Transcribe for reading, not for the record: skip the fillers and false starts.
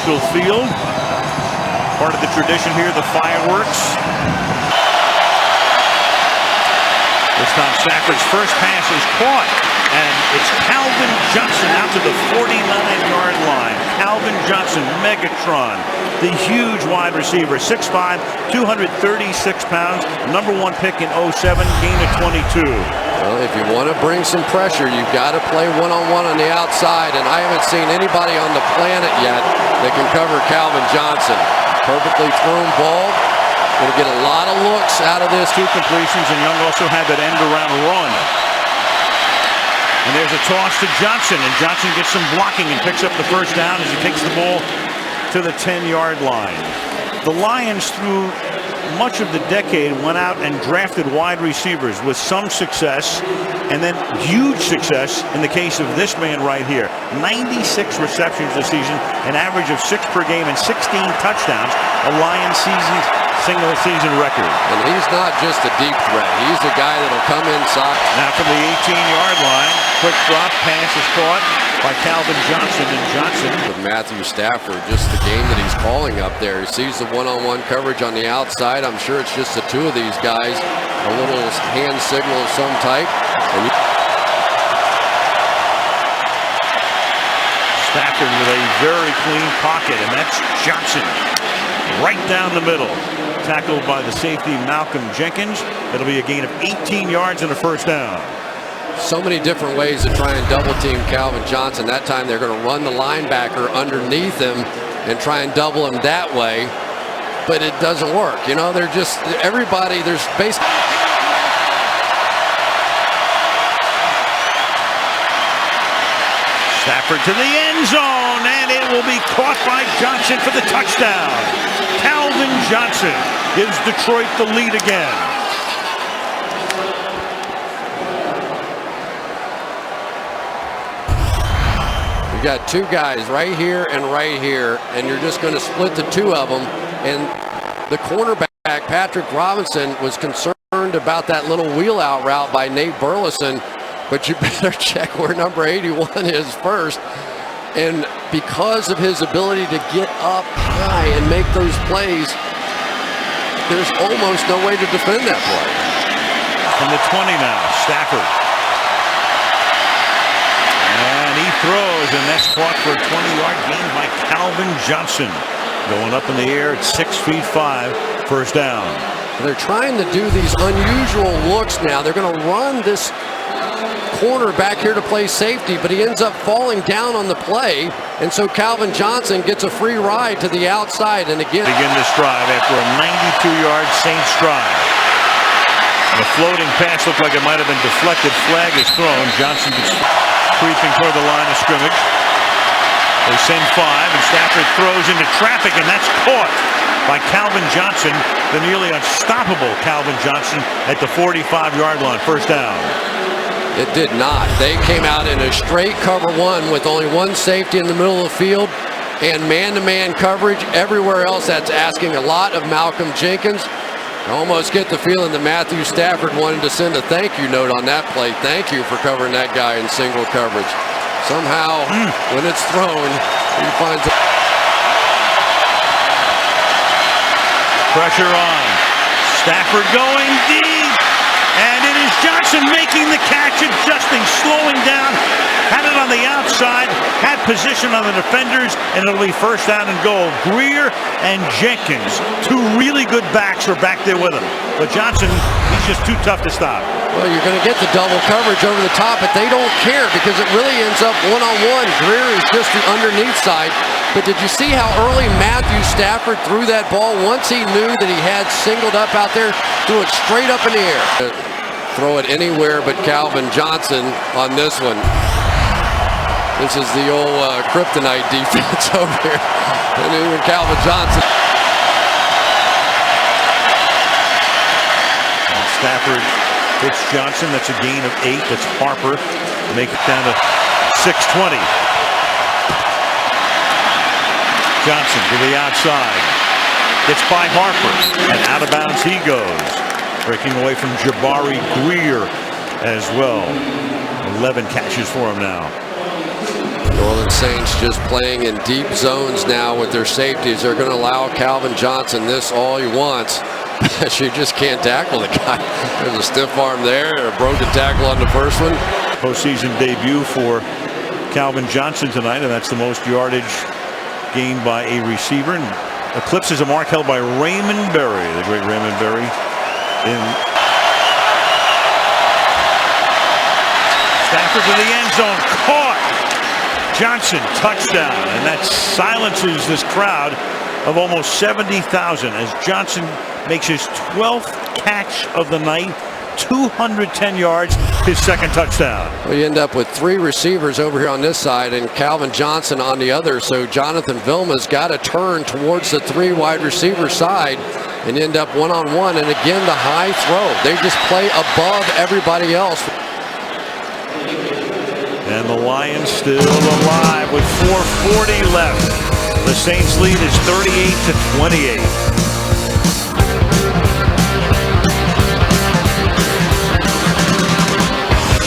neutral field. Part of the tradition here, the fireworks. This time Stafford's first pass is caught, and it's Calvin Johnson out to the 49-yard line. Calvin Johnson, Megatron, the huge wide receiver, 6'5", 236 pounds, number 1 pick in 07, gain of 22. Well, if you want to bring some pressure, you've got to play one-on-one on the outside, and I haven't seen anybody on the planet yet that can cover Calvin Johnson. Perfectly thrown ball. Going to get a lot of looks out of this. 2 completions, and Young also had that end-around run. And there's a toss to Johnson, and Johnson gets some blocking and picks up the first down as he takes the ball to the 10-yard line. The Lions, through much of the decade, went out and drafted wide receivers with some success, and then huge success in the case of this man right here. 96 receptions this season, an average of 6 per game and 16 touchdowns, a Lions single-season record. And he's not just a deep threat. He's a guy that'll come inside. Now from the 18-yard line, quick drop pass is caught by Calvin Johnson, and Johnson. With Matthew Stafford, just the game that he's calling up there. He sees the one-on-one coverage on the outside. I'm sure it's just the 2 of these guys. A little hand signal of some type. And Stafford with a very clean pocket, and that's Johnson right down the middle. Tackled by the safety Malcolm Jenkins. It'll be a gain of 18 yards and a first down. So many different ways to try and double team Calvin Johnson. That time they're going to run the linebacker underneath him and try and double him that way. But it doesn't work. You know, they're just, everybody, there's basically. Stafford to the end zone, and it will be caught by Johnson for the touchdown. Calvin Johnson gives Detroit the lead again. You got 2 guys right here, and you're just going to split the 2 of them. And the cornerback, Patrick Robinson, was concerned about that little wheel out route by Nate Burleson. But you better check where number 81 is first. And because of his ability to get up high and make those plays, there's almost no way to defend that play. From the 20 now, Stafford. And he throws, and that's caught for a 20-yard gain by Calvin Johnson. Going up in the air at 6'5", first down. They're trying to do these unusual looks now. They're going to run this corner back here to play safety, but he ends up falling down on the play, and so Calvin Johnson gets a free ride to the outside. And again, begin this drive after a 92-yard Saints drive. The floating pass looked like it might have been deflected. Flag is thrown. Johnson is creeping toward the line of scrimmage. They send 5, and Stafford throws into traffic, and that's caught by Calvin Johnson, the nearly unstoppable Calvin Johnson at the 45-yard line, first down. It did not. They came out in a straight cover 1 with only 1 safety in the middle of the field and man-to-man coverage. Everywhere else, that's asking a lot of Malcolm Jenkins. I almost get the feeling that Matthew Stafford wanted to send a thank you note on that play. Thank you for covering that guy in single coverage. Somehow, when it's thrown, he finds it. Pressure on. Stafford going deep. And it is Johnson making the catch, adjusting, slowing down, had it on the outside, had position on the defenders, and it'll be first down and goal. Greer and Jenkins, 2 really good backs, are back there with him. But Johnson, he's just too tough to stop. Well, you're going to get the double coverage over the top, but they don't care because it really ends up one-on-one. Greer is just the underneath side. But did you see how early Matthew Stafford threw that ball? Once he knew that he had singled up out there, threw it straight up in the air. Throw it anywhere but Calvin Johnson on this one. This is the old kryptonite defense over here. And even Calvin Johnson. And Stafford hits Johnson. That's a gain of 8. That's Harper. Make it down to 6:20. Johnson to the outside. It's by Harper, and out of bounds he goes. Breaking away from Jabari Greer as well. 11 catches for him now. New Orleans Saints just playing in deep zones now with their safeties. They're going to allow Calvin Johnson this all he wants. You just can't tackle the guy. There's a stiff arm there, a broken tackle on the first one. Postseason debut for Calvin Johnson tonight, and that's the most yardage gained by a receiver, and eclipses a mark held by Raymond Berry, the great Raymond Berry. Stafford to the end zone, caught. Johnson, touchdown, and that silences this crowd of almost 70,000 as Johnson makes his 12th catch of the night, 210 yards, his second touchdown. We end up with 3 receivers over here on this side and Calvin Johnson on the other, so Jonathan Vilma's got to turn towards the 3 wide receiver side and end up one-on-one, and again the high throw. They just play above everybody else. And the Lions still alive with 4:40 left. The Saints lead is 38-28.